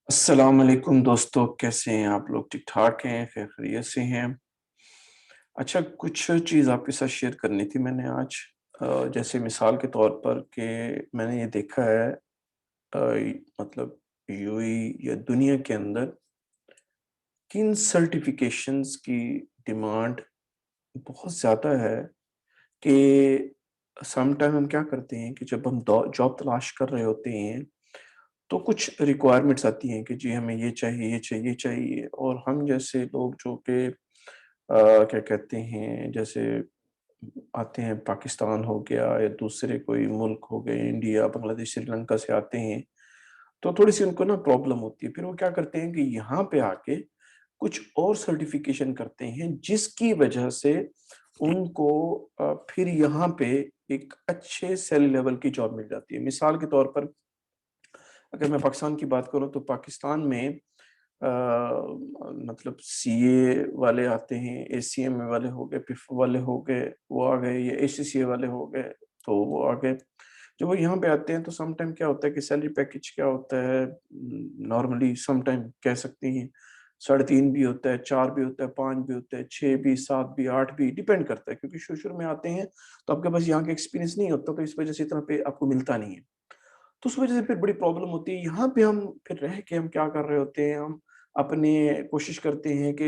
अस्सलाम वालेकुम दोस्तों, कैसे हैं आप लोग? ठीक-ठाक हैं, खैरियत से हैं? अच्छा, कुछ चीज़ आपके साथ शेयर करनी थी मैंने आज। जैसे मिसाल के तौर पर कि मैंने ये देखा है मतलब यूएई या दुनिया के अंदर किन सर्टिफ़िकेशंस की डिमांड बहुत ज़्यादा है कि सम टाइम हम क्या करते हैं कि जब हम दौ जॉब तलाश कर रहे होते हैं, तो कुछ रिक्वायरमेंट्स आती हैं कि जी हमें ये चाहिए, ये चाहिए, ये चाहिए और हम जैसे लोग जो कि क्या कहते हैं जैसे आते हैं पाकिस्तान हो गया या दूसरे कोई मुल्क हो गए इंडिया, बांग्लादेश, श्रीलंका से आते हैं, तो थोड़ी-सी उनको ना प्रॉब्लम होती है। फिर वो क्या करते हैं कि यहाँ पे आके कुछ और सर्टिफ़िकेशन करते हैं जिसकी वजह से उनको फिर यहाँ पे एक अच्छे सैलरी लेवल की जॉब मिल जाती है। मिसाल के तौर पर अगर मैं पाकिस्तान की बात करूँ तो पाकिस्तान में मतलब सीए वाले आते हैं, एसीएमए वाले हो गए, पिफ वाले हो गए, वो आ गए, ये एसीसीए वाले हो गए, तो वो आ गए। जब वो यहाँ पे आते हैं तो सम टाइम क्या होता है कि सैलरी पैकेज क्या होता है, नॉर्मली सम टाइम कह सकते हैं 3.5 भी होता है, 4 भी होता है, 5 भी होता है, 6 भी, 7 भी, 8 भी, डिपेंड करता है क्योंकि शुरू-शुरू में आते हैं, तो आपके पास यहाँ का एक्सपीरियंस नहीं होता, तो इस वजह से इतना पे आपको मिलता नहीं है। तो उस वजह से फिर बड़ी प्रॉब्लम होती है। यहाँ पे हम फिर रह के हम क्या कर रहे होते हैं, हम अपने कोशिश करते हैं कि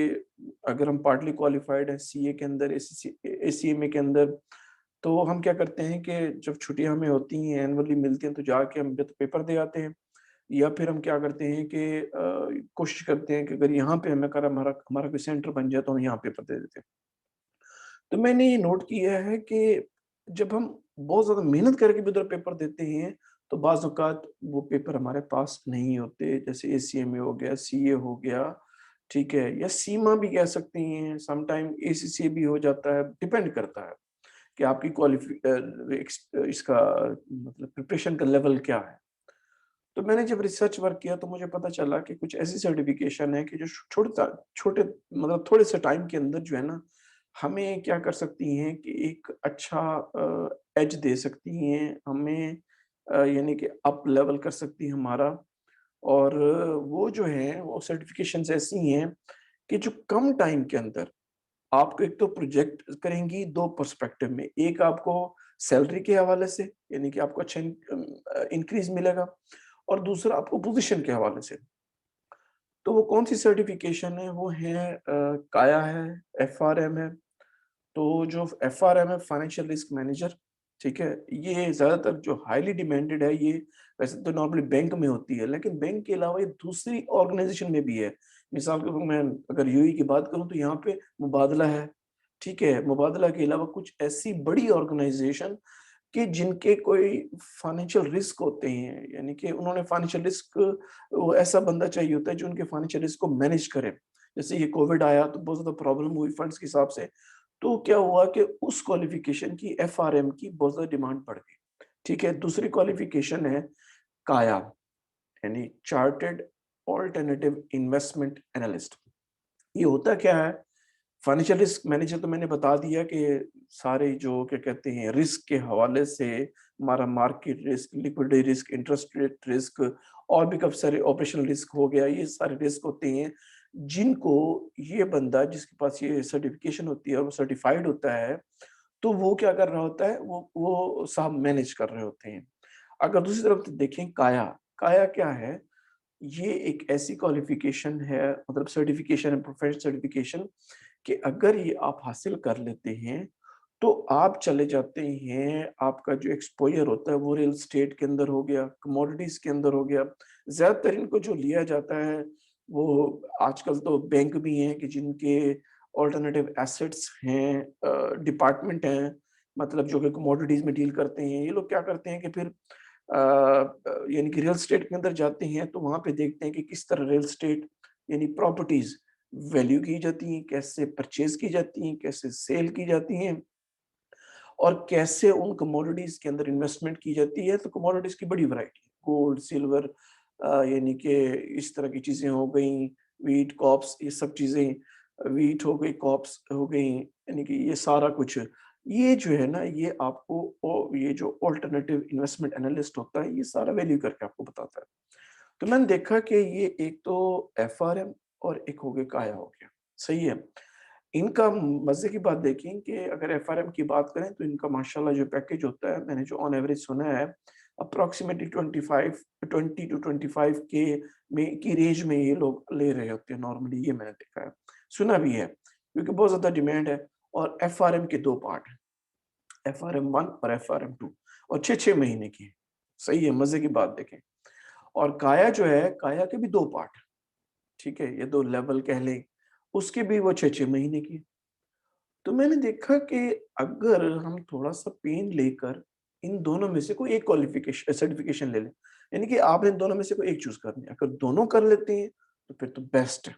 अगर हम पार्टली क्वालिफाइड हैं सीए के अंदर, एसीएमए के अंदर, तो हम क्या करते हैं कि जब छुट्टियाँ हमें होती हैं, एनुअली मिलती हैं, तो जाके हम या तो पेपर दे आते हैं या फिर हम क्या करते हैं कि कोशिश करते हैं कि अगर यहाँ पे हमें अगर हमारा हमारा कोई सेंटर बन जाए, तो हम यहाँ पेपर दे देते हैं। तो मैंने ये नोट किया है कि जब हम बहुत ज़्यादा मेहनत करके भी उधर पेपर देते हैं, तो बाज़ औक़ात वो पेपर हमारे पास नहीं होते। जैसे एसीएमए हो गया, सीए हो गया, ठीक है? या सीमा भी कह सकते हैं, सम टाइम एसीसीए भी हो जाता है, डिपेंड करता है कि आपकी इसका मतलब प्रिपरेशन का लेवल क्या है। तो मैंने जब रिसर्च वर्क किया तो मुझे पता चला कि कुछ ऐसी सर्टिफ़िकेशन है कि जो छोटे मतलब थोड़े से टाइम के अंदर जो है ना, हमें क्या कर सकती हैं कि एक अच्छा एज दे सकती हैं, हमें यानी कि अप लेवल कर सकती हैं हमारा। और वो जो है वो सर्टिफ़िकेशंस ऐसी हैं कि जो कम टाइम के अंदर आपको एक तो प्रोजेक्ट करेंगी 2 पर्सपेक्टिव में। एक आपको सैलरी के हवाले से, यानी कि आपको अच्छा इंक्रीज़ मिलेगा और दूसरा आपको पोज़ीशन के हवाले से। तो वो कौन-सी सर्टिफ़िकेशन है, वो है काया है, एफआरएम है। तो जो एफआरएम है, फाइनेंशियल रिस्क मैनेजर, ठीक है? ये ज़्यादातर जो हाइली डिमांडेड है, ये वैसे तो नॉर्मली बैंक में होती है, लेकिन बैंक के अलावा ये दूसरी ऑर्गनाइज़ेशन में भी है। मिसाल के तौर पर मैं अगर यूएई की बात करूँ तो यहाँ पे मुबादला है, ठीक है? मुबादला के अलावा कुछ ऐसी बड़ी ऑर्गनाइज़ेशन कि जिनके कोई फाइनेंशियल रिस्क होते हैं, यानी कि उन्होंने फाइनेंशियल रिस्क, वो ऐसा बंदा चाहिए होता है जो उनके फाइनेंशियल रिस्क को मैनेज करे। जैसे ये कोविड आया तो बहुत ज़्यादा प्रॉब्लम हुई फंड्स के हिसाब से, तो क्या हुआ कि उस क्वालिफ़िकेशन की एफआरएम की बहुत ज़्यादा डिमांड बढ़ गई, ठीक है? दूसरी क्वालिफ़िकेशन है काया, यानी चार्टर्ड अल्टरनेटिव इन्वेस्टमेंट एनालिस्ट। ये होता क्या है? फाइनेंशियल रिस्क मैनेजर तो मैंने बता दिया कि सारे जो क्या कहते हैं रिस्क के हवाले से हमारा market risk, liquidity risk, interest rate risk और भी काफ़ी सारे ऑपरेशनल रिस्क हो गया, ये सारे रिस्क होते हैं, जिनको ये बंदा जिसके पास ये सर्टिफ़िकेशन होती है और वो सर्टिफ़ाइड होता है, तो वो क्या कर रहा होता है, वो साहब मैनेज कर रहे होते हैं। अगर दूसरी तरफ देखें काया, काया क्या है? ये एक ऐसी क्वालिफ़िकेशन है, मतलब सर्टिफ़िकेशन है, प्रोफेशनल सर्टिफ़िकेशन, कि अगर ये आप हासिल कर लेते हैं, तो आप चले जाते हैं, आपका जो एक्सपोज़र होता है वो रियल एस्टेट के अंदर हो गया, कमोडिटीज़ के अंदर हो गया। ज़्यादातर इनको जो लिया जाता है, वो आजकल तो बैंक भी हैं कि जिनके अल्टरनेटिव एसेट्स हैं, डिपार्टमेंट हैं, मतलब जो कि कमोडिटीज़ में डील करते हैं। ये लोग क्या करते हैं कि फिर यानी कि रियल एस्टेट के अंदर जाते हैं, तो वहाँ पे देखते हैं कि किस तरह रियल एस्टेट यानी प्रॉपर्टीज़ वैल्यू की जाती हैं, कैसे परचेज़ की जाती हैं, कैसे सेल की जाती हैं और कैसे उन कमोडिटीज़ के अंदर इन्वेस्टमेंट की जाती है। तो कमोडिटीज़ की बड़ी वैरायटी है, गोल्ड, सिल्वर, यानी कि इस तरह की चीज़ें हो गईं, व्हीट, कॉप्स, ये सब चीज़ें, व्हीट हो गई, कॉप्स हो गई, यानी कि ये सारा कुछ। ये जो है ना, ये आपको ये जो अल्टरनेटिव इन्वेस्टमेंट एनालिस्ट होता है, ये सारा वैल्यू करके आपको बताता है। तो मैंने देखा कि ये एक तो एफआरएम और एक हो गया काया हो गया, सही है। इनका मज़े की बात देखें कि अगर एफआरएम की बात करें तो इनका माशाल्लाह जो पैकेज होता है, मैंने जो ऑन एवरेज सुना है, अप्रॉक्सिमेटली 20 टू 25 के में की रेंज में ये लोग ले रहे होते हैं नॉर्मली, ये मैंने देखा है, सुना भी है, क्योंकि बहुत ज़्यादा डिमांड है। और एफआरएम के 2 पार्ट हैं, एफआरएम 1 और एफआरएम 2, और 6-6 महीने की है। सही है, मज़े की बात देखें। और काया जो है, काया के भी 2 पार्ट, ठीक है? ये 2 लेवल कह लें, उसके भी वो 6-6 महीने की। तो मैंने देखा कि अगर हम थोड़ा-सा पेन लेकर इन दोनों में से कोई एक सर्टिफ़िकेशन ले लें, यानी कि आपने इन दोनों में से कोई एक चूज़ करनी है। अगर दोनों कर लेते हैं, तो फिर तो बेस्ट है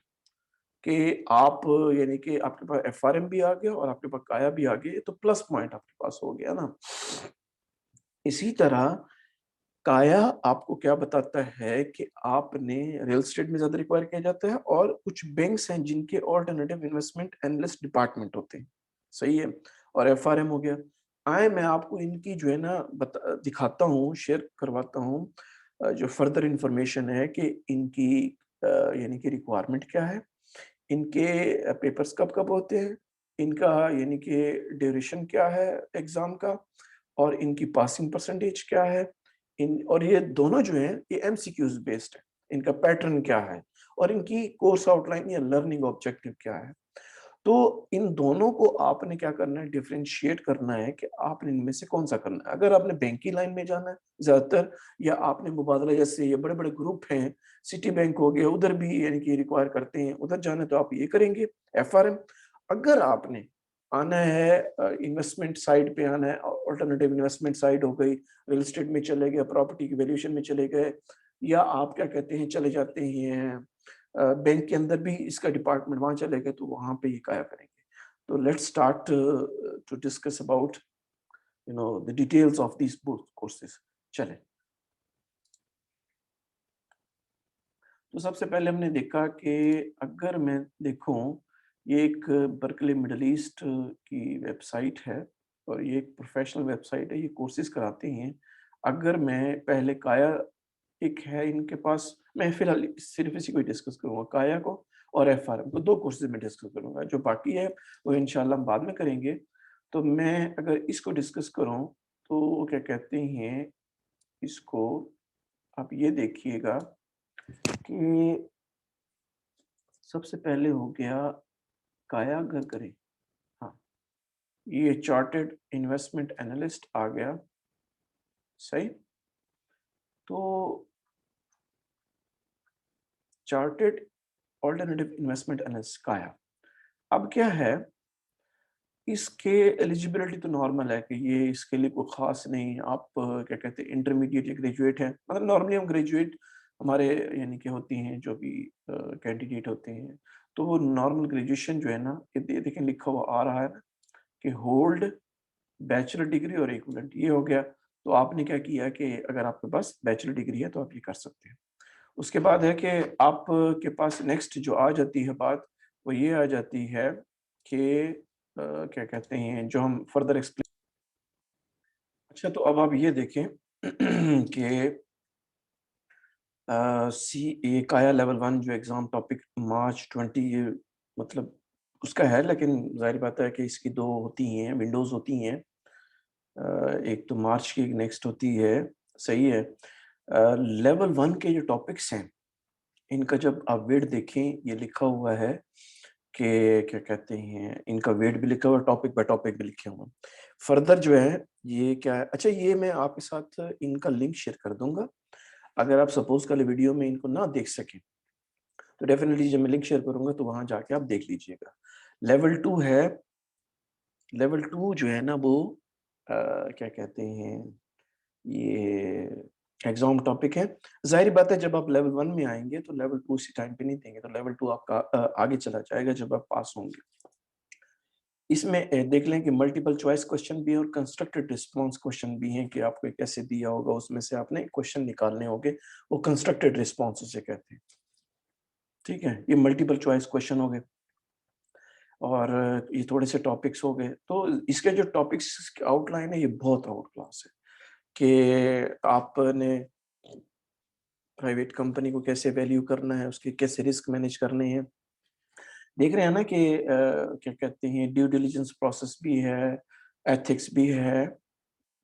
कि आप, यानी कि आपके पास एफआरएम भी आ गया और आपके पास काया भी आ गई, ये तो प्लस पॉइंट आपके पास हो गया ना। इसी तरह काया आपको क्या बताता है कि आपने रियल एस्टेट में ज़्यादा रिक्वायर किया जाता है, और कुछ बैंक्स हैं जिनके अल्टरनेटिव इन्वेस्टमेंट एनालिस्ट डिपार्टमेंट होते हैं, सही है? और एफआरएम हो गया। आए मैं आपको इनकी जो है ना दिखाता हूँ, शेयर करवाता हूँ जो फर्दर इन्फॉर्मेशन है कि इनकी यानी कि रिक्वायरमेंट क्या है, इनके पेपर्स कब-कब होते हैं, इनका यानी कि ड्यूरेशन क्या है एग्ज़ाम का, और इनकी पासिंग परसेंटेज क्या है, इन और ये दोनों जो हैं ये एमसीक्यूज़ बेस्ड है। इनका पैटर्न क्या है और इनकी कोर्स आउटलाइन या लर्निंग ऑब्जेक्टिव क्या है। तो इन दोनों को आपने क्या करना है, डिफरेंशिएट करना है कि आपने इनमें से कौन-सा करना है। अगर आपने बैंक की लाइन में जाना है ज़्यादातर, या आपने मुबादला जैसे ये बड़े-बड़े ग्रुप हैं, सिटी बैंक हो गया, उधर भी यानी कि रिक्वायर करते हैं, उधर जाना है तो आप ये करेंगे एफआरएम। अगर आपने आना है इन्वेस्टमेंट साइड पे आना है, अल्टरनेटिव इन्वेस्टमेंट साइड हो गई, रियल एस्टेट में चले गए, प्रॉपर्टी की वैल्यूएशन में चले गए, या आप क्या कहते हैं चले जाते हैं बैंक के अंदर भी इसका डिपार्टमेंट, वहाँ चले गए तो वहाँ पे ये क्या करेंगे। तो let's start to discuss about the details of these both courses. चलें। तो सबसे पहले हमने देखा कि अगर मैं देखूँ, ये एक बर्कले मिडल ईस्ट की वेबसाइट है, और ये एक प्रोफ़ेशनल वेबसाइट है, ये कोर्सेज़ कराते हैं। अगर मैं पहले काया, एक है इनके पास, मैं फ़िलहाल सिर्फ़ इसी को ही डिस्कस करूँगा, काया को और एफआरएम को, 2 कोर्सेज़ मैं डिस्कस करूँगा, जो बाकी है वो इंशाल्लाह हम बाद में करेंगे। तो मैं अगर इसको डिस्कस करूँ, तो क्या कहते हैं इसको, आप ये देखिएगा कि सबसे पहले हो गया काया अगर करें, हाँ, ये चार्टर्ड इन्वेस्टमेंट एनालिस्ट आ गया, सही? तो चार्टर्ड अल्टरनेटिव इन्वेस्टमेंट एनालिस्ट काया। अब क्या है, इसके एलिजिबिलिटी तो नॉर्मल है कि ये इसके लिए कोई ख़ास नहीं, आप क्या कहते हैं इंटरमीडिएट या ग्रेजुएट हैं, मतलब नॉर्मली हम ग्रेजुएट हमारे यानी कि होती हैं जो भी कैंडिडेट होते हैं, तो वो नॉर्मल ग्रेजुएशन जो है ना, ये देखें लिखा हुआ आ रहा है ना कि होल्ड बैचलर डिग्री और इक्विवेलेंट, ये हो गया। तो आपने क्या किया कि अगर आपके पास बैचलर डिग्री है तो आप ये कर सकते हैं। उसके बाद है कि आपके पास नेक्स्ट जो आ जाती है बात, वो ये आ जाती है कि क्या कहते हैं जो हम फर्दर एक्सप्लेन, अच्छा तो अब आप ये देखें कि सीए काया लेवल 1 जो एग्ज़ाम टॉपिक मार्च 20, ये मतलब उसका है, लेकिन ज़ाहिर बात है कि इसकी 2 होती हैं, विंडोज़ होती हैं। एक तो मार्च की, एक नेक्स्ट होती है, सही है। लेवल 1 के जो टॉपिक्स हैं, इनका जब आप वेट देखें, ये लिखा हुआ है कि क्या कहते हैं, इनका वेट भी लिखा हुआ है, टॉपिक बाय टॉपिक भी लिखे हुए हैं। फर्दर जो है, ये क्या है, अच्छा ये मैं आपके साथ इनका लिंक शेयर कर दूँगा। अगर आप सपोज़ कल वीडियो में इनको ना देख सकें, तो डेफ़िनिटली जब मैं लिंक शेयर करूँगा तो वहाँ जाके आप देख लीजिएगा। लेवल 2 है, लेवल 2 जो है ना वो क्या कहते हैं, ये एग्ज़ाम टॉपिक है। ज़ाहिर बात है जब आप लेवल 1 में आएँगे तो लेवल 2 उसी टाइम पे नहीं देंगे, तो लेवल 2 आपका आगे चला जाएगा जब आप पास होंगे। इसमें देख लें कि मल्टीपल चॉइस क्वेश्चन भी है और कंस्ट्रक्टेड रिस्पॉन्स क्वेश्चन भी हैं कि आपको एक ऐसे दिया होगा, उसमें से आपने क्वेश्चन निकालने होंगे, वो कंस्ट्रक्टेड रिस्पॉन्स उसे कहते हैं। ठीक है? ये मल्टीपल चॉइस क्वेश्चन हो गए, और ये थोड़े से टॉपिक्स हो गए। तो इसके जो टॉपिक्स आउटलाइन है, ये बहुत आउट क्लास है कि आपने प्राइवेट कंपनी को कैसे वैल्यू करना है, उसके कैसे रिस्क मैनेज करने हैं। देख रहे हैं ना कि क्या कहते हैं, ड्यू डिलिजेंस प्रोसेस भी है, एथिक्स भी है,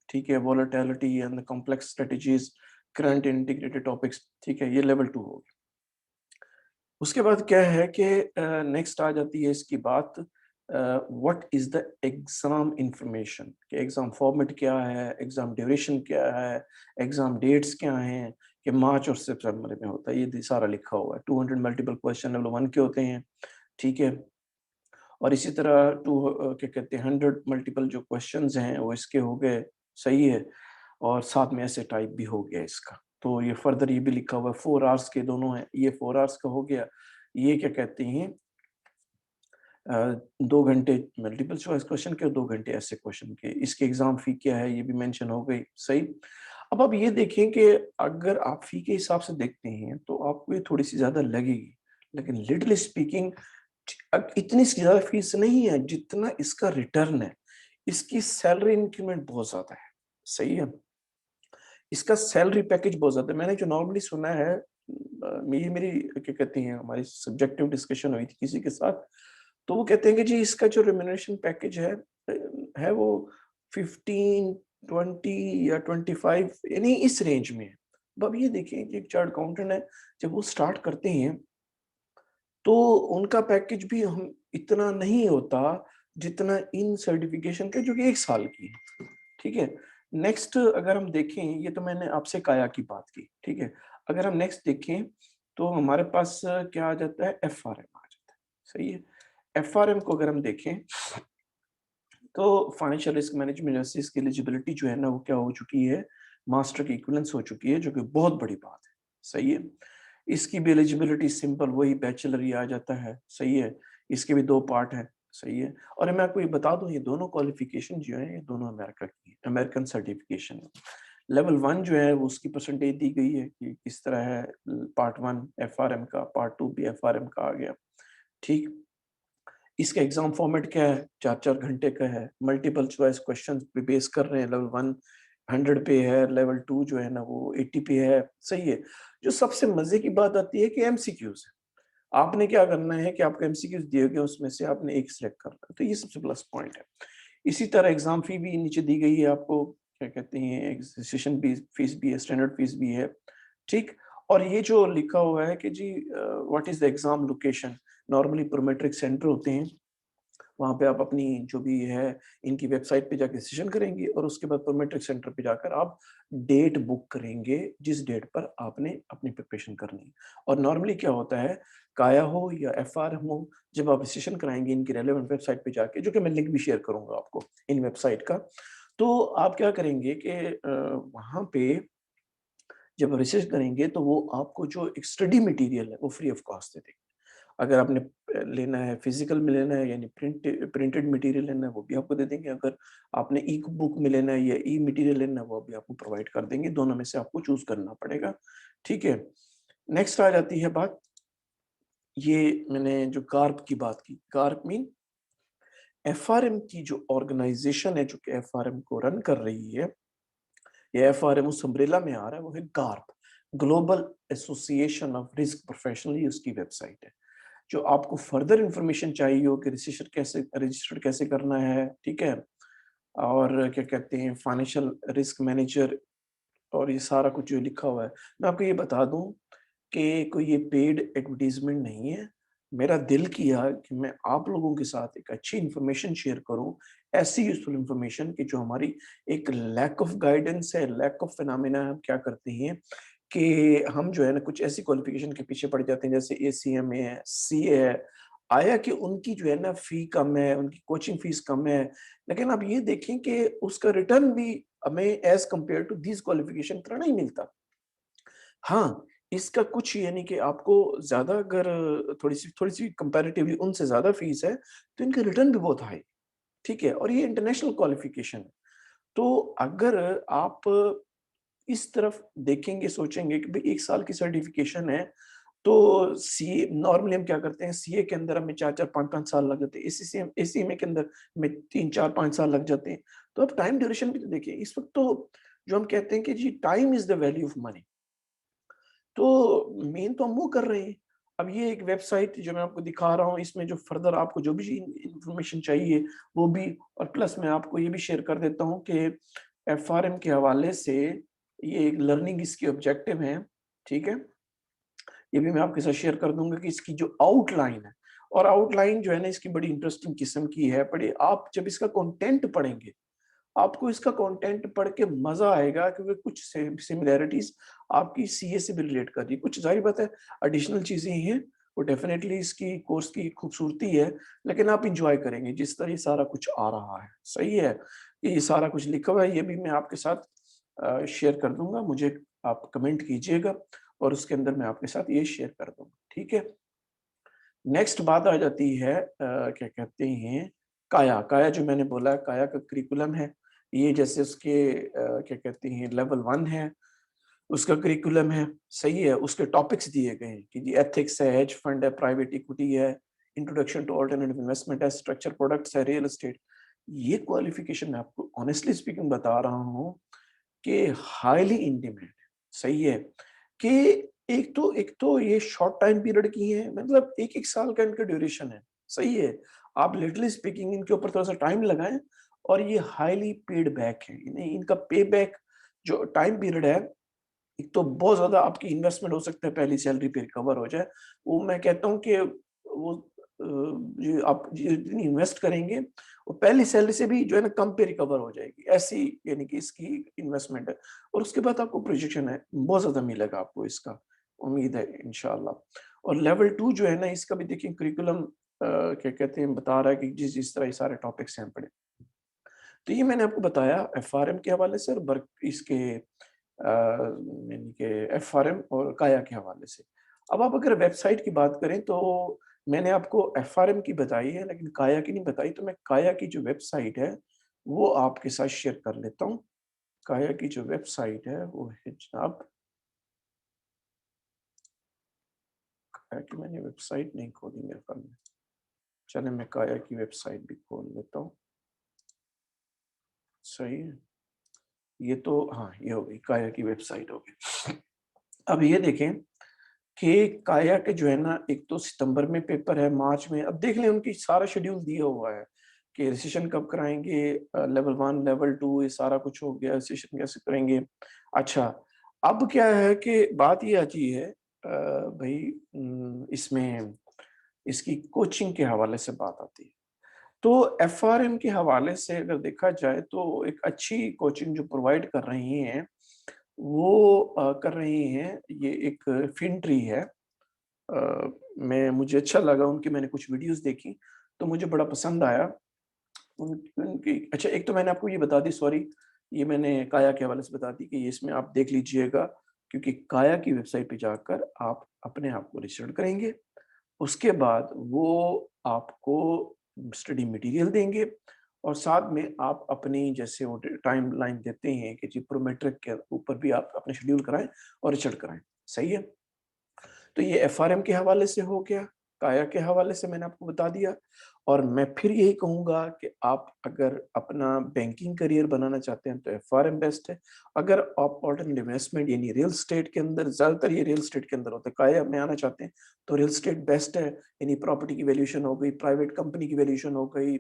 ठीक है, volatility and complex strategies, current integrated topics, ठीक है, ये लेवल 2 हो गया। उसके बाद क्या है कि नेक्स्ट आ जाती है इसकी बात, what is the exam information, कि एग्जाम फॉर्मेट क्या है, एग्जाम ड्यूरेशन क्या है, एग्जाम डेट्स क्या हैं, कि मार्च और सितंबर में होता है, ये सारा लिखा हुआ है। 200 मल्टीपल क्वेश्चन लेवल 1 के होते हैं, ठीक है। और इसी तरह क्या कहते हैं, 100 मल्टीपल जो क्वेश्चंस हैं वो इसके हो गए, सही है। और साथ में ऐसे टाइप भी हो गया इसका। तो ये फर्दर ये भी लिखा हुआ है, 4 आवर्स के दोनों हैं, ये 4 आवर्स का हो गया। ये क्या कहते हैं, 2 घंटे मल्टीपल चॉइस क्वेश्चन के और 2 घंटे ऐसे क्वेश्चन के। इसकी एग्जाम फी क्या है ये भी मेंशन हो गई, सही। अब आप ये देखें कि अगर आप फी के हिसाब से देखते हैं तो आपको ये थोड़ी सी ज्यादा लगेगी, लेकिन लिटरली स्पीकिंग इतनी ज्यादा फीस नहीं है जितना इसका रिटर्न है। इसकी सैलरी इंक्रीमेंट बहुत ज्यादा है, सही है। इसका सैलरी पैकेज बहुत ज्यादा है। मैंने जो नॉर्मली सुना है, मेरी मेरी क्या कहते हैं, हमारी सब्जेक्टिव डिस्कशन हुई थी किसी के साथ, तो वो कहते हैं कि जी इसका जो रेम्युनरेशन पैकेज है वो 15, 20 या 25 यानी इस रेंज में है। अब आप ये देखें कि एक चार्ट अकाउंटेंट है, जब वो स्टार्ट करते हैं तो उनका पैकेज भी हम इतना नहीं होता जितना इन सर्टिफिकेशन के, जो कि 1 साल की है, ठीक है। नेक्स्ट अगर हम देखें, ये तो मैंने आपसे काया की बात की, ठीक है। अगर हम नेक्स्ट देखें तो हमारे पास क्या आ जाता है, एफआरएम आ जाता है, सही है। एफआरएम को अगर हम देखें तो फाइनेंशियल रिस्क मैनेजमेंट एनालिसिस की एलिजिबिलिटी जो है ना वो क्या हो चुकी है, मास्टर की इक्विवेलेंस हो चुकी है, जो कि बहुत बड़ी बात है, सही है। इसकी भी एलिजिबिलिटी सिंपल वही बैचलर ही आ जाता है, सही है। इसके भी 2 पार्ट है, सही है। और मैं आपको ये बता दूं, ये दोनों क्वालिफिकेशन जो है ये दोनों अमेरिका की है, अमेरिकन सर्टिफिकेशन है। लेवल 1 जो है वो उसकी परसेंटेज दी गई है कि किस तरह है, पार्ट 1 एफआरएम का, पार्ट 2 भी एफआरएम का आ गया, ठीक। इसका एग्जाम फॉर्मेट क्या है, 4-4 घंटे का है, मल्टीपल चॉइस क्वेश्चन पे बेस कर रहे हैं। लेवल 1 100 पे है, लेवल 2 जो है ना वो 80 पे है, सही है। जो सबसे मजे की बात आती है कि एमसीक्यूज है। आपने क्या करना है कि आपको एमसीक्यूज दिए गए, उसमें से आपने एक सिलेक्ट करना है, तो ये सबसे प्लस पॉइंट है। इसी तरह एग्जाम फी भी नीचे दी गई है आपको, क्या कहते हैं, सेशन फीस भी है, स्टैंडर्ड फीस भी है, ठीक। और ये जो लिखा हुआ है कि जी what is the exam location, normally Prometric centre होते हैं, वहाँ पे आप अपनी जो भी है इनकी वेबसाइट पे जाके सेशन करेंगे और उसके बाद प्रोमेट्रिक सेंटर पे जाकर आप डेट बुक करेंगे जिस डेट पर आपने अपनी प्रिपरेशन करनी है। और नॉर्मली क्या होता है, काया हो या एफआरएम हो, जब आप सेशन कराएंगे इनकी रेलेवेंट वेबसाइट पे जाके, जो कि मैं लिंक भी शेयर करूंगा आपको इन वेबसाइट का, तो आप क्या करेंगे कि वहाँ पे जब रिसर्च करेंगे तो वो आपको जो एक स्टडी मटेरियल है वो फ्री ऑफ कॉस्ट दे देंगे। अगर आपने लेना है, फिजिकल में लेना है यानी प्रिंटेड मटेरियल लेना है वो भी आपको दे देंगे। अगर आपने ई बुक में लेना है या ई मटेरियल लेना है वो भी आपको प्रोवाइड कर देंगे। दोनों में से आपको चूज करना पड़ेगा, ठीक है। नेक्स्ट आ जाती है बात, ये मैंने जो कार्प की बात की, कार्प मीन एफआरएम की जो ऑर्गेनाइजेशन है जो कि एफआरएम को रन कर रही है, ये एफआरएम उस अम्ब्रेला में आ रहा है, वो है Garp, global association of risk professional, ये उसकी वेबसाइट है। जो आपको फर्दर इंफॉर्मेशन चाहिए हो कि रजिस्टर्ड कैसे करना है, ठीक है, और क्या कहते हैं फाइनेंशियल रिस्क मैनेजर, और ये सारा कुछ जो लिखा हुआ है, मैं आपको ये बता दूं कि कोई ये पेड एडवर्टाइजमेंट नहीं है। मेरा दिल किया कि मैं आप लोगों के साथ एक अच्छी इन्फॉर्मेशन शेयर करूं, ऐसी यूजफुल इन्फॉर्मेशन कि जो हमारी एक लैक ऑफ गाइडेंस है, लैक ऑफ फिनोमेना, हम क्या करते हैं कि हम जो है ना कुछ ऐसी क्वालिफिकेशन के पीछे पड़ जाते हैं जैसे एसीएमए है, सीए है। आया कि उनकी जो है ना फी कम है, उनकी कोचिंग फीस कम है, लेकिन आप ये देखें कि उसका रिटर्न भी हमें as compare to this qualification इतना नहीं मिलता। हाँ, इसका कुछ यानी कि आपको ज़्यादा अगर थोड़ी-सी कंपैरेटिवली उनसे ज़्यादा फीस है, तो इनका रिटर्न भी बहुत हाई, ठीक है? और ये इंटरनेशनल क्वालिफ़िकेशन है। तो अगर आप इस तरफ देखेंगे, सोचेंगे कि भई 1 साल की सर्टिफ़िकेशन है, तो सीए नॉर्मली हम क्या करते हैं, सीए के अंदर हमें 4-4 5-5 साल लग जाते हैं, एसीसीएम के अंदर हमें 3-4-5 साल लग जाते हैं। तो आप टाइम ड्यूरेशन भी तो देखिए, इस वक़्त तो जो हम कहते हैं कि जी time is the value of money. तो मेन तो हम वो कर रहे हैं। अब ये एक वेबसाइट जो मैं आपको दिखा रहा हूँ, इसमें जो फर्दर आपको जो भी इंफॉर्मेशन चाहिए वो भी, और प्लस मैं आपको ये भी शेयर कर देता हूँ कि एफआरएम के हवाले से ये एक लर्निंग इसकी ऑब्जेक्टिव है, ठीक है? ये भी मैं आपके साथ शेयर कर दूँगा कि इसकी जो आउटलाइन है, और आउटलाइन जो है ना इसकी बड़ी इंटरेस्टिंग किस्म की है। बड़ी आप जब इसका कंटेंट पढ़ेंगे, आपको इसका कंटेंट पढ़ के मज़ा आएगा, क्योंकि कुछ सिमिलैरिटीज़ आपकी सीए से भी रिलेट कर रही है। कुछ ज़ाहिर बात है एडिशनल चीज़ें हैं, वो डेफ़िनेटली इसकी कोर्स की खूबसूरती है, लेकिन आप एन्जॉय करेंगे जिस तरह ये सारा कुछ आ रहा है। सही है? ये सारा कुछ लिखा हुआ है, ये भी मैं आपके साथ शेयर कर दूँगा। मुझे आप कमेंट कीजिएगा और उसके अंदर मैं आपके साथ ये शेयर कर दूँगा, ठीक है? नेक्स्ट बात आ जाती है क्या कहते हैं, काया। काया जो मैंने बोला, काया का करिकुलम है। ये जैसे उसके क्या कहते हैं लेवल 1 है, उसका करिकुलम है, सही है? उसके टॉपिक्स दिए गए हैं कि जी एथिक्स है, हेज फंड है, प्राइवेट इक्विटी है, इंट्रोडक्शन टू अल्टरनेटिव इन्वेस्टमेंट है, स्ट्रक्चर प्रोडक्ट्स है, रियल एस्टेट। ये क्वालिफिकेशन मैं आपको ऑनेस्टली स्पीकिंग बता रहा हूँ कि हाइली इन डिमांड है, सही है? कि एक तो ये शॉर्ट टाइम पीरियड की है, मतलब 1-1 साल का इनका ड्यूरेशन है, सही है? आप लिटरली स्पीकिंग इनके ऊपर थोड़ा-सा टाइम लगाएँ, और ये हाइली पेड बैक है। इन्हें इनका पे बैक जो टाइम पीरियड है, एक तो बहुत ज़्यादा आपकी इन्वेस्टमेंट हो सकता है पहली सैलरी पे रिकवर हो जाए। वो मैं कहता हूँ कि वो ये आप जितनी इन्वेस्ट करेंगे, वो पहली सैलरी से भी जो है ना कम पे रिकवर हो जाएगी। ऐसी यानी कि इसकी इन्वेस्टमेंट है, और उसके बाद आपको प्रोजेक्शन है, बहुत ज़्यादा मिलेगा आपको इसका, उम्मीद है इंशाअल्लाह। और लेवल 2 जो है ना इसका भी देखिए करिकुलम क्या कहते हैं बता रहा है कि जिस तरह ये सारे टॉपिक्स हैं पढ़े। तो ये मैंने आपको बताया एफआरएम के हवाले से, और बर्क इसके यानी कि एफआरएम और काया के हवाले से। अब आप अगर वेबसाइट की बात करें तो मैंने आपको एफआरएम की बताई है, लेकिन काया की नहीं बताई, तो मैं काया की जो वेबसाइट है वो आपके साथ शेयर कर लेता हूँ। काया की जो वेबसाइट है वो है जनाब, काया की मैंने वेबसाइट नहीं खोली मेरे ख्याल में। चलें मैं काया की वेबसाइट भी खोल लेता हूँ। सही है। ये तो हाँ, ये हो गई काया की वेबसाइट हो गई। अब ये देखें कि काया के जो है ना, एक तो सितंबर में पेपर है, मार्च में, अब देख लें उनकी सारा शेड्यूल दिया हुआ है कि रिसेशन कब कराएँगे, लेवल 1, लेवल 2 ये सारा कुछ हो गया, रिसेशन कैसे करेंगे। अच्छा, अब क्या है कि बात ये आती है भई इसमें इसकी कोचिंग के हवाले से बात आती है। तो एफआरएम के हवाले से अगर देखा जाए तो एक अच्छी कोचिंग जो प्रोवाइड कर रही हैं, वो कर रही हैं, ये एक फिनट्री है। मैं मुझे अच्छा लगा उनकी, मैंने कुछ वीडियोज़ देखी, तो मुझे बड़ा पसंद आया। उनकी अच्छा, एक तो मैंने आपको ये बता दी, सॉरी, ये मैंने काया के हवाले से बता दी कि ये इसमें आप देख लीजिएगा, क्योंकि काया की वेबसाइट पे जाकर आप अपने आप को रजिस्टर करेंगे। उसके बाद वो आपको स्टडी मटेरियल देंगे, और साथ में आप अपनी जैसे वो टाइमलाइन देते हैं कि जी प्रोमेट्रिक के ऊपर भी आप अपने शेड्यूल कराएँ और रिचर्ड कराएँ। सही है? तो ये एफआरएम के हवाले से हो गया, काया के हवाले से मैंने आपको बता दिया, और मैं फिर यही कहूँगा कि आप अगर अपना बैंकिंग करियर बनाना चाहते हैं तो एफआरएम बेस्ट है। अगर आप अल्टरनेटिव इन्वेस्टमेंट यानी रियल एस्टेट के अंदर, ज़्यादातर ये रियल एस्टेट के अंदर होता है, काया में आना चाहते हैं तो रियल एस्टेट बेस्ट है, यानी प्रॉपर्टी की वैल्यूएशन हो गई, प्राइवेट कंपनी की वैल्यूएशन हो गई,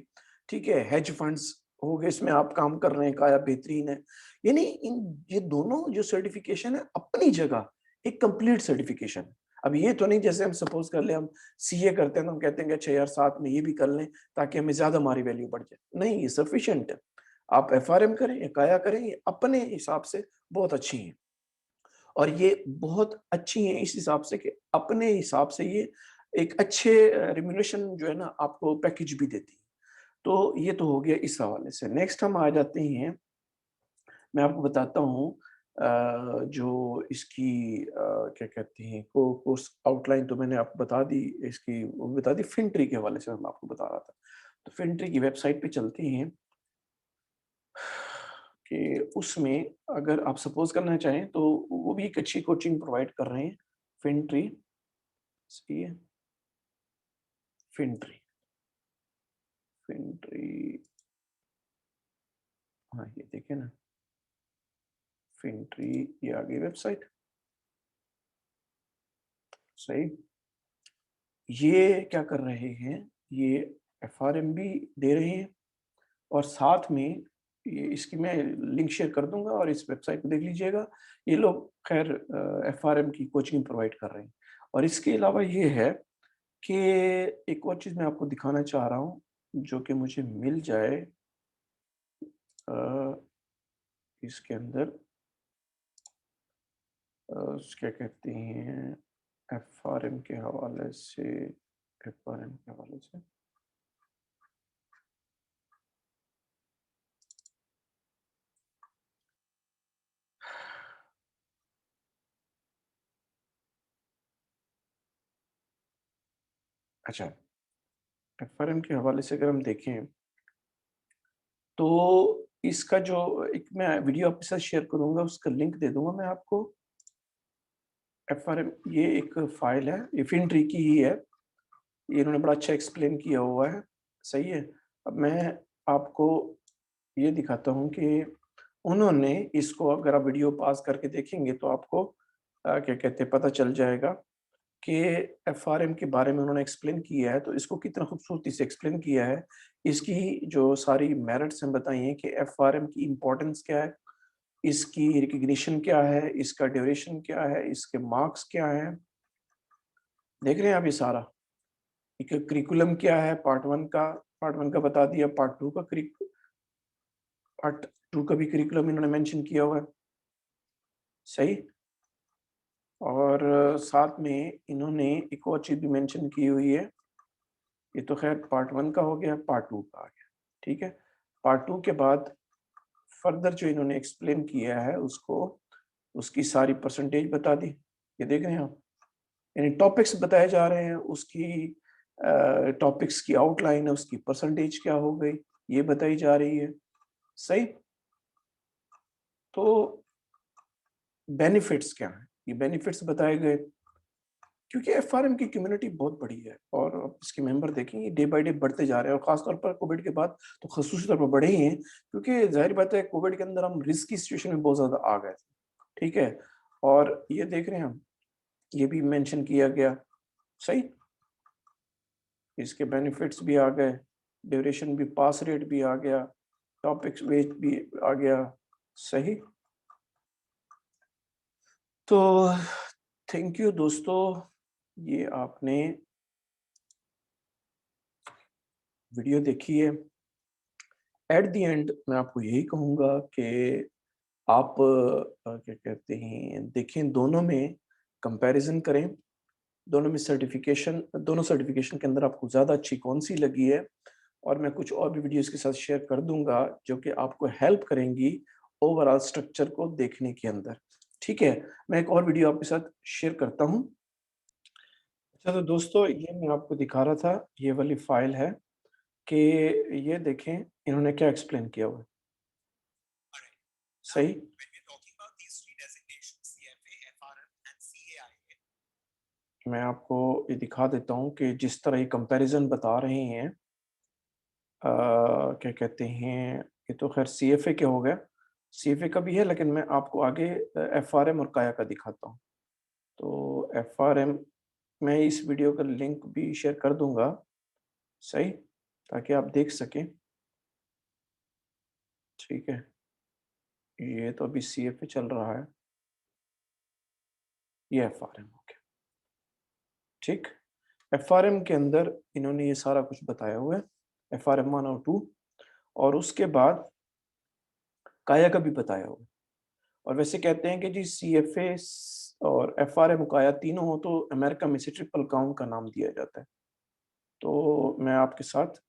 ठीक है? हेज फंड्स हो गए, इसमें आप काम कर रहे हैं, काया बेहतरीन है। यानी इन ये दोनों जो सर्टिफ़िकेशन है अपनी जगह एक कंप्लीट सर्टिफ़िकेशन है। अब ये तो नहीं जैसे हम सपोज़ कर लें हम सीए करते हैं तो हम कहते हैं कि अच्छा यार साथ में ये भी कर लें ताकि हमें ज़्यादा हमारी वैल्यू बढ़ जाए। नहीं, ये सफिशिएंट है। आप एफआरएम करें या काया करें, ये अपने हिसाब से बहुत अच्छी हैं, और ये बहुत अच्छी हैं इस हिसाब से कि अपने हिसाब से ये एक अच्छे रेम्युनरेशन जो है ना आपको पैकेज भी देती है। तो ये तो हो गया इस हवाले से। नेक्स्ट हम आ जाते हैं, मैं आपको बताता हूँ जो इसकी क्या कहते हैं कोर्स आउटलाइन तो मैंने आपको बता दी, इसकी वो भी बता दी, फिनट्री के हवाले से मैं आपको बता रहा था। तो फिनट्री की वेबसाइट पे चलते हैं कि उसमें अगर आप सपोज़ करना चाहें तो वो भी एक अच्छी कोचिंग प्रोवाइड कर रहे हैं, फिनट्री, सही है? फिनट्री, फिनट्री, हाँ, ये देखिए ना, फिनट्री, ये आ गई वेबसाइट। सही। ये क्या कर रहे हैं, ये एफआरएम भी दे रहे हैं और साथ में ये इसकी मैं लिंक शेयर कर दूँगा और इस वेबसाइट को देख लीजिएगा। ये लोग ख़ैर एफआरएम की कोचिंग प्रोवाइड कर रहे हैं। और इसके अलावा ये है कि एक और चीज़ मैं आपको दिखाना चाह रहा हूँ, जो कि मुझे मिल जाए अ, इसके अंदर क्या कहते हैं, एफआरएम के हवाले से, एफआरएम के हवाले से अच्छा, एफआरएम के हवाले से अगर हम देखें, तो इसका जो एक मैं वीडियो आपके साथ शेयर करूँगा, उसका लिंक दे दूँगा मैं आपको। एफआरएम ये एक फ़ाइल है, ये फिनट्री की ही है। ये इन्होंने बड़ा अच्छा एक्सप्लेन किया हुआ है, सही है। अब मैं आपको ये दिखाता हूँ कि उन्होंने इसको, अगर आप वीडियो पॉज़ करके देखेंगे तो आपको क्या कहते हैं, पता चल जाएगा कि एफआरएम के बारे में उन्होंने एक्सप्लेन किया है, तो इसको कितना खूबसूरती से एक्सप्लेन किया है। इसकी जो सारी मेरिट्स हैं बताई हैं कि एफआरएम की इम्पोर्टेंस क्या है, इसकी रिकॉग्निशन क्या है, इसका ड्यूरेशन क्या है, इसके मार्क्स क्या हैं। देख रहे हैं आप ये सारा? एक करिकुलम क्या है, पार्ट 1 का बता दिया, पार्ट 2 का भी करिकुलम इन्होंने मेंशन किया हुआ है, सही? और साथ में इन्होंने एक और चीज़ भी मेंशन की हुई है, ये तो ख़ैर पार्ट 1 का हो गया, पार्ट 2 का आ गया, ठीक है? पार्ट 2 के बाद फर्दर जो इन्होंने एक्सप्लेन किया है उसको, उसकी सारी परसेंटेज बता दी। ये देख रहे हैं आप? यानी टॉपिक्स बताए जा रहे हैं, उसकी टॉपिक्स की आउटलाइन है, उसकी परसेंटेज क्या हो गई, ये बताई जा रही है, सही? तो बेनिफिट्स क्या हैं? ये बेनिफिट्स बताए गए, क्योंकि एफआरएम की कम्युनिटी बहुत बड़ी है और आप इसके मेंबर देखेंगे डे बाय डे बढ़ते जा रहे हैं और खास तौर पर कोविड के बाद तो खसूसी तौर पर बढ़े ही हैं, क्योंकि ज़ाहिर बात है कोविड के अंदर हम रिस्की सिचुएशन में बहुत ज़्यादा आ गए थे, ठीक है? और ये देख रहे हैं हम, ये भी मेंशन किया गया, सही? इसके बेनिफिट्स भी आ गए, ड्यूरेशन भी, पास रेट भी आ गया, टॉपिक्स वेट भी आ गया, सही? तो थैंक यू दोस्तों, ये आपने वीडियो देखी है। एट द एंड मैं आपको यही कहूँगा कि आप क्या कहते हैं, देखें दोनों में, कंपैरिज़न करें, दोनों सर्टिफ़िकेशन के अंदर आपको ज़्यादा अच्छी कौन-सी लगी है, और मैं कुछ और भी वीडियो इसके साथ शेयर कर दूँगा, जो कि आपको हेल्प करेंगी ओवरऑल स्ट्रक्चर को देखने के अंदर, ठीक है? मैं एक और वीडियो आपके साथ शेयर करता हूँ। अच्छा, तो दोस्तों ये मैं आपको दिखा रहा था, ये वाली फ़ाइल है कि ये देखें इन्होंने क्या एक्सप्लेन किया हुआ है, सही? मैं आपको ये दिखा देता हूँ कि जिस तरह ये कंपैरिज़न बता रहे हैं, क्या कहते हैं, ये तो ख़ैर सीएफए के हो गए, सीएफए का भी है, लेकिन मैं आपको आगे एफआरएम और काया का दिखाता हूँ। तो एफआरएम, मैं इस वीडियो का लिंक भी शेयर कर दूँगा, सही? ताकि आप देख सकें, ठीक है? ये तो अभी सीएफए चल रहा है, ये एफआरएम हो गया, ठीक? एफआरएम के अंदर इन्होंने ये सारा कुछ बताया हुआ है, एफआरएम 1 और 2, और उसके बाद काया का भी बताया हुआ है। और वैसे कहते हैं कि जी सीएफए और एफआरएम काया तीनों हो तो अमेरिका में इसे ट्रिपल क्राउन का नाम दिया जाता है। तो मैं आपके साथ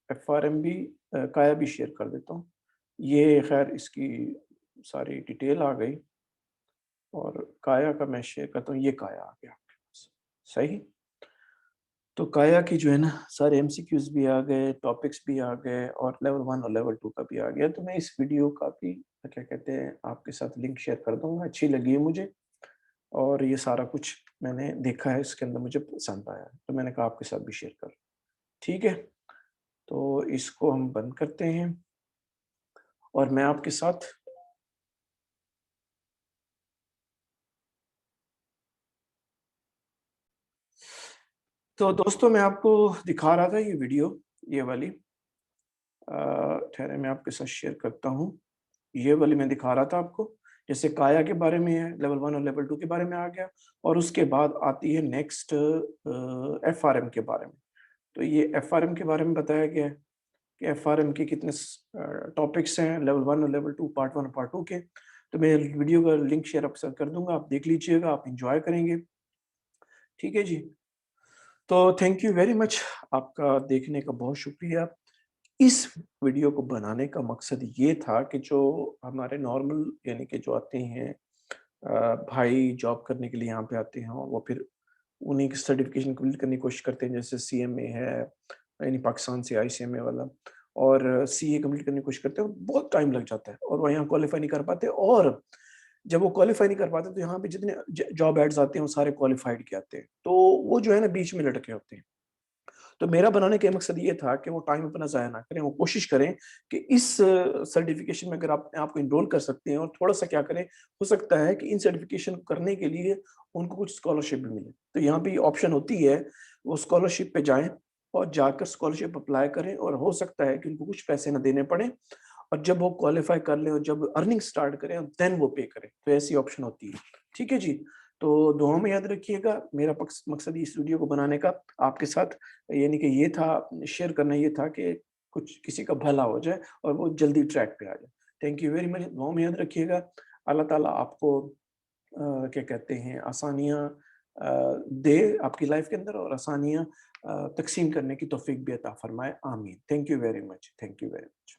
एफआरएम भी काया भी शेयर कर देता हूँ। ये ख़ैर इसकी सारी डिटेल आ गई, और काया का मैं शेयर करता हूँ, ये काया आ गया आपके पास, सही? तो काया की जो है ना सारे एमसीक्यूज़ भी आ गए, टॉपिक्स भी आ गए, और लेवल 1 और लेवल 2 का भी आ गया। तो मैं इस वीडियो का भी क्या कहते हैं आपके साथ लिंक शेयर कर दूँगा, अच्छी लगी है मुझे, और ये सारा कुछ मैंने देखा है, इसके अंदर मुझे पसंद आया है, तो मैंने कहा आपके साथ भी शेयर कर, ठीक है? तो इसको हम बंद करते हैं और मैं आपके साथ तो दोस्तों मैं आपको दिखा रहा था ये वीडियो, ये वाली ठहरें मैं आपके साथ शेयर करता हूँ। ये वाली मैं दिखा रहा था आपको, जैसे काया के बारे में है, लेवल 1 और लेवल 2 के बारे में आ गया और उसके बाद आती है नेक्स्ट एफआरएम के बारे में। तो ये एफआरएम के बारे में बताया गया है कि एफआरएम के कितने टॉपिक्स हैं लेवल 1 और लेवल 2, पार्ट 1 और पार्ट 2 के। तो मैं वीडियो का लिंक शेयर आपके साथ कर दूँगा, आप देख लीजिएगा, आप एन्जॉय करेंगे। ठीक है जी। तो थैंक यू वेरी मच, आपका देखने का बहुत शुक्रिया। इस वीडियो को बनाने का मकसद ये था कि जो हमारे नॉर्मल यानी कि जो आते हैं भाई जॉब करने के लिए यहाँ पे आते हैं और वो फिर उन्हीं की सर्टिफिकेशन कंप्लीट करने की कोशिश करते हैं, जैसे सीएमए है यानी पाकिस्तान से आईसीएमए वाला, और सीए कंप्लीट करने की कोशिश करते हैं, बहुत टाइम लग जाता है और वो यहाँ क्वालिफाई नहीं कर पाते। और जब वो क्वालिफाई नहीं कर पाते तो यहाँ पे जितने जॉब एड्स आते हैं वो सारे क्वालिफाइड के आते हैं, तो वो जो है ना बीच में लटके होते हैं। तो मेरा बनाने का मकसद ये था कि वो टाइम अपना ज़ाया ना करें, वो कोशिश करें कि इस सर्टिफ़िकेशन में अगर आप अपने आप को एनरोल कर सकते हैं और थोड़ा-सा क्या करें, हो सकता है कि इन सर्टिफ़िकेशन करने के लिए उनको कुछ स्कॉलरशिप भी मिले। तो यहाँ पे ये ऑप्शन होती है, वो स्कॉलरशिप पे जाएँ और जाकर स्कॉलरशिप अप्लाई करें और हो सकता है कि उनको कुछ पैसे ना देने पड़ें और जब वो क्वालिफ़ाई कर लें और जब अर्निंग स्टार्ट करें, देन वो पे करें। तो ऐसी ऑप्शन होती है। ठीक है जी? तो दुआ में याद रखिएगा, मेरा पक्स मकसद इस वीडियो को बनाने का आपके साथ यानी कि ये था, शेयर करना ये था कि कुछ किसी का भला हो जाए और वो जल्दी ट्रैक पे आ जाए। थैंक यू वेरी मच, दुआ में याद रखिएगा। अल्लाह ताला आपको क्या कहते हैं आसानियाँ दे आपकी लाइफ के अंदर और आसानियाँ तक़सीम करने की तौफ़ीक भी अता फ़रमाए। आमीन। Thank you very much. Thank you very much.